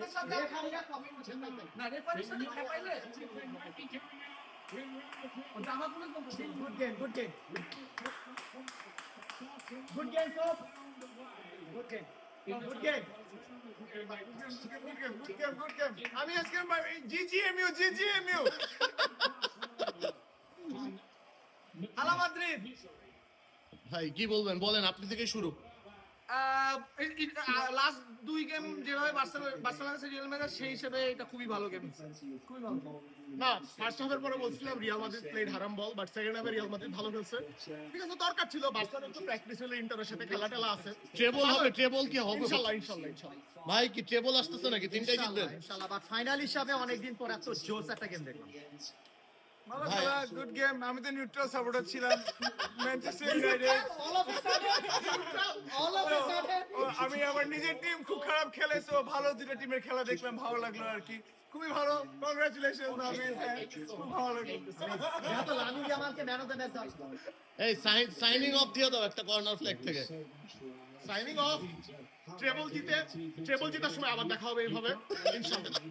রেফারিরা comment করছে না রেফারির সাথে খেপাইলে ওটা আমার কোনো good game good game good game folk good game good game Good game. আমি আজকে GGMU GGMU হালা মাদ্রিদ ভাই কি বলবেন, বলেন আপনি থেকে শুরু। লাস্ট দুই গেম যেভাবে বার্সেলোনা রিয়াল মাদ্রিদ সেই হিসেবে এটা খুবই ভালো গেম খুবই ভালো না ফার্স্ট হাফের পরে বলছিলাম রিয়াল মাদ্রিদ প্লেড হারাম বল, বাট সেকেন্ড হাফে রিয়াল মাদ্রিদ ভালো খেলছে। ঠিক আছে, দরকার ছিল বার্সেলোনার একটু প্র্যাকটিস হলে ইন্টারের সাথে খেলা টেলা আছে। ট্রেবল হবে, ট্রেবল কি হবে? ইনশাআল্লাহ ইনশাআল্লাহ ইনশাআল্লাহ ভাই কি ট্রেবল আসতেছে নাকি? তিনটাই জিতবেন? ইনশাআল্লাহ বাট ফাইনাল হিসাবে অনেকদিন পর এত জোস একটা গেম দেখলাম। ভালো খেলা, গুড গেম। আমি তো নিউট্রাল সাপোর্টার ছিলাম ম্যানচেস্টার ইউনাইটেড। আমি আমার নিজের টিম খুব খারাপ খেলেছে, ভালো দুটো টিমের খেলা দেখলাম, ভালো লাগলো আর কি। খুবই ভালো, কংগ্রাচুলেশন। খুব ভালো লাগলো। এটা তো লামিন ইয়ামালকে ম্যান অফ দ্য ম্যাচ দাও। এই সাইনিং অফ দিয়ে দাও একটা কর্নার ফ্ল্যাগ থেকে। Signing off. ট্রেবল জিতার সময় আবার দেখা হবে এইভাবে ইনশাআল্লাহ।